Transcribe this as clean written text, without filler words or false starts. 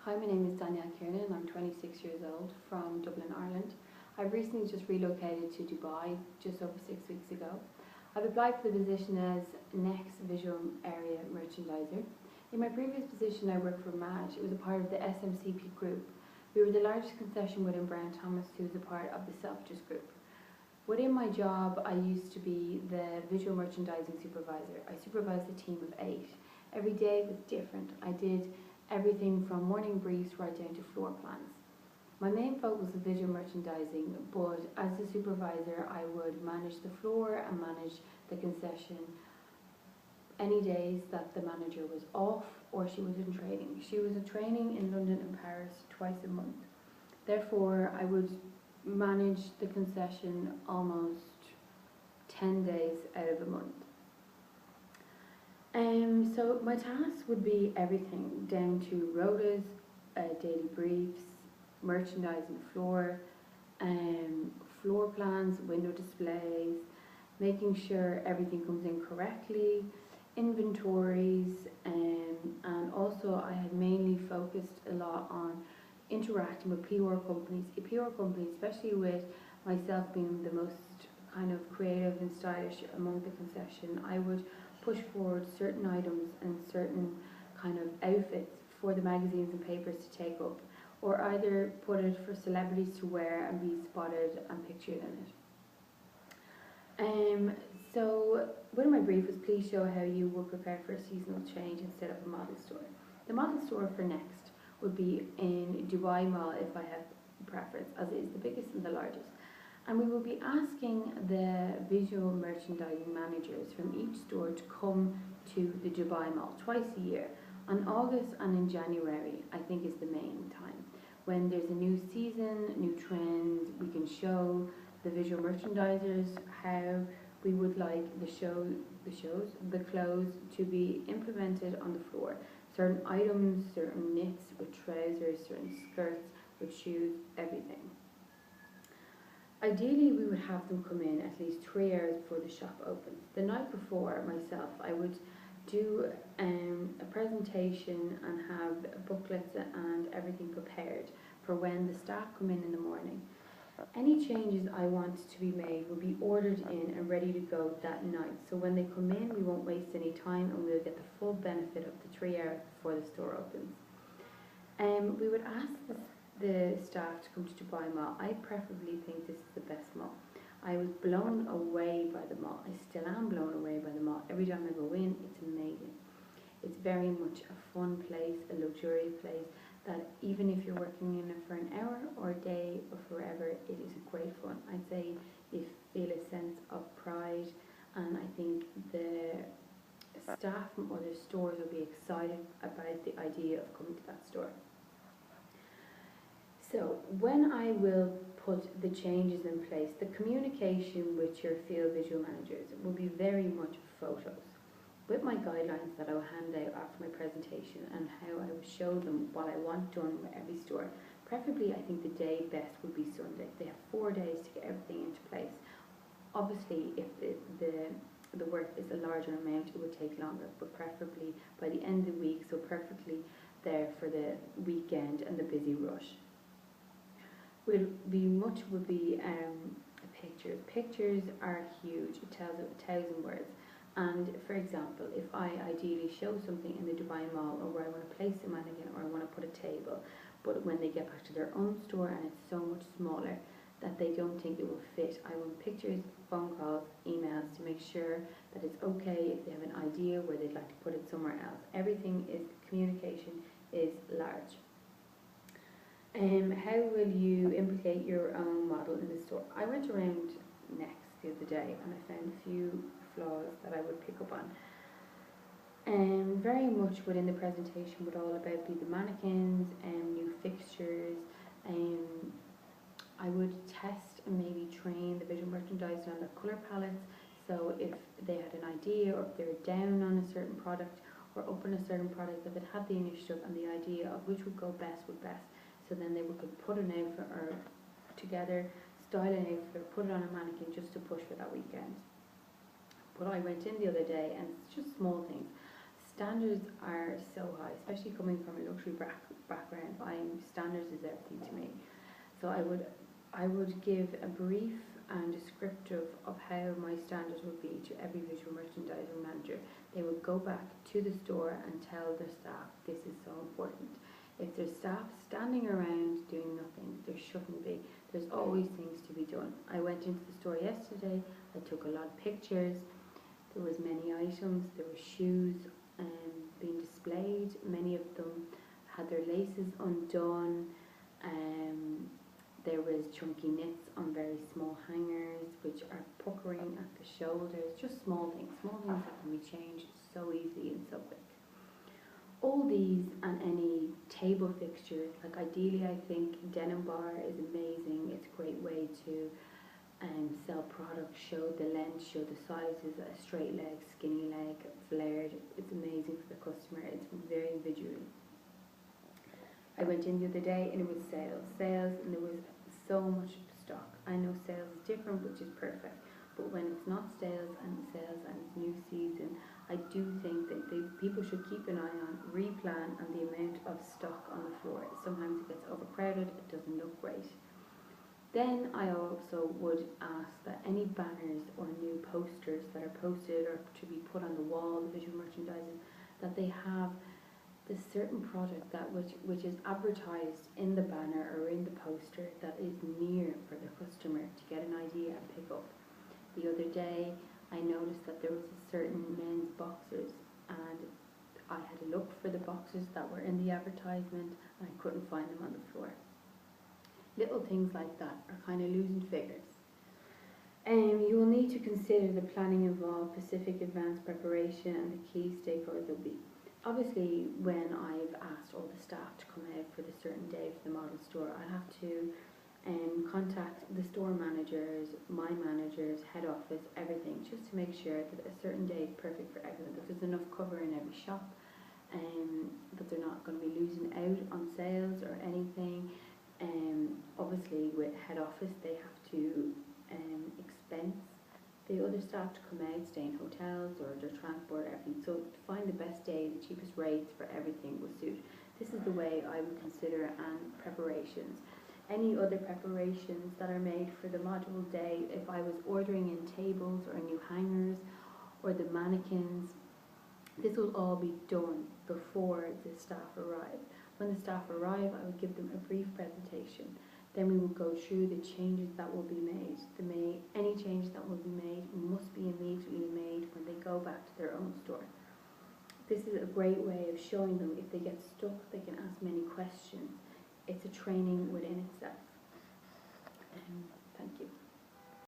Hi, my name is Danielle Kiernan and I'm 26 years old from Dublin, Ireland. I've recently just relocated to Dubai just over 6 weeks ago. I've applied for the position as Next Visual Area Merchandiser. In my previous position I worked for MAD. It was a part of the SMCP group. We were the largest concession within Brown Thomas, who was a part of the Selfridges group. Within my job I used to be the visual merchandising supervisor. I supervised a team of 8. Every day was different. I did everything from morning briefs right down to floor plans. My main focus was visual merchandising, but as a supervisor I would manage the floor and manage the concession any days that the manager was off or she was in training. She was in training in London and Paris twice a month. Therefore I would manage the concession almost 10 days out of the month. So my tasks would be everything down to rotas, daily briefs, merchandising the floor, floor plans, window displays, making sure everything comes in correctly, inventories, and also I had mainly focused a lot on interacting with PR companies. PR companies, especially with myself being the most kind of creative and stylish among the concession, I would push forward certain items and certain kind of outfits for the magazines and papers to take up, or either put it for celebrities to wear and be spotted and pictured in it. So one of my brief was, please show how you would prepare for a seasonal change and set up a model store. The model store for Next would be in Dubai Mall if I had preference, as it is the biggest and the largest. And we will be asking the visual merchandising managers from each store to come to the Dubai Mall twice a year. On August and in January, I think, is the main time. When there's a new season, new trends, we can show the visual merchandisers how we would like the clothes to be implemented on the floor. Certain items, certain knits with trousers, certain skirts with shoes, everything. Ideally, we would have them come in at least 3 hours before the shop opens. The night before, myself, I would do a presentation and have booklets and everything prepared for when the staff come in the morning. Any changes I want to be made will be ordered in and ready to go that night. So when they come in, we won't waste any time and we'll get the full benefit of the 3 hours before the store opens. We would ask the staff to come to Dubai Mall. I preferably think this is the best mall. I was blown away by the mall. I still am blown away by the mall. Every time I go in, it's amazing. It's very much a fun place, a luxurious place, that even if you're working in it for an hour or a day or forever, it is great fun. I'd say you feel a sense of pride, and I think the staff from other stores will be excited about the idea of coming to that store. So when I will put the changes in place, the communication with your field visual managers will be very much photos, with my guidelines that I will hand out after my presentation and how I will show them what I want done with every store. Preferably, I think the day best would be Sunday. They have 4 days to get everything into place. Obviously, if the work is a larger amount, it would take longer, but preferably by the end of the week, so perfectly there for the weekend and the busy rush. Would be pictures. Pictures are huge. It tells 1,000 words. And for example, if I ideally show something in the Dubai Mall, or where I want to place a mannequin, or I want to put a table, but when they get back to their own store and it's so much smaller that they don't think it will fit, I want pictures, phone calls, emails to make sure that it's okay if they have an idea where they'd like to put it somewhere else. Everything is, communication is large. How will you implicate your own model in the store? I went around Next the other day and I found a few flaws that I would pick up on. Very much within the presentation would all about be the mannequins and new fixtures. I would test and maybe train the visual merchandiser on the colour palettes. So if they had an idea, or if they were down on a certain product or up on a certain product, that they'd have the initiative and the idea of which would go best with best. So then they could put an outfit or together, style an outfit, put it on a mannequin just to push for that weekend. But I went in the other day and it's just small things. standards are so high, especially coming from a luxury background. Standards is everything to me. So I would give a brief and descriptive of how my standards would be to every visual merchandising manager. They would go back to the store and tell their staff this is so important. If there's staff standing around doing nothing, there shouldn't be. There's always things to be done. I went into the store yesterday, I took a lot of pictures, there was many items, there were shoes being displayed, many of them had their laces undone, there was chunky knits on very small hangers which are puckering at the shoulders, just small things that can be changed so easily and so quick. All these and any table fixtures, like ideally I think denim bar is amazing, it's a great way to sell products, show the length, show the sizes, a straight leg, skinny leg, flared, it's amazing for the customer, it's very visual. I went in the other day and it was sales, and there was so much stock. I know sales is different, which is perfect, but when it's not sales and it's new season, I do think that people should keep an eye on, replan on the amount of stock on the floor. Sometimes it gets overcrowded, it doesn't look great. Then I also would ask that any banners or new posters that are posted or to be put on the wall, the visual merchandising, that they have the certain product that which is advertised in the banner or in the poster that is near for the customer to get an idea and pick up. The other day I noticed that there was a certain men's boxers, and I had to look for the boxers that were in the advertisement and I couldn't find them on the floor. Little things like that are kind of losing figures. You will need to consider the planning involved, specific advanced preparation, and the key stakeholders will be. Obviously, when I've asked all the staff to come out for the certain day for the model store, I have to contact the store managers, my managers, head office, everything, just to make sure that a certain day is perfect for everyone, that there's enough cover in every shop, that they're not going to be losing out on sales or anything. Obviously, with head office, they have to expense the other staff to come out, stay in hotels or their transport, everything. So to find the best day, the cheapest rates for everything will suit. This is the way I would consider and preparations. Any other preparations that are made for the module day, if I was ordering in tables or new hangers or the mannequins, this will all be done before the staff arrive. When the staff arrive, I would give them a brief presentation. Then we will go through the changes that will be made. Any changes that will be made must be immediately made when they go back to their own store. This is a great way of showing them if they get stuck, they can ask many questions. It's a training within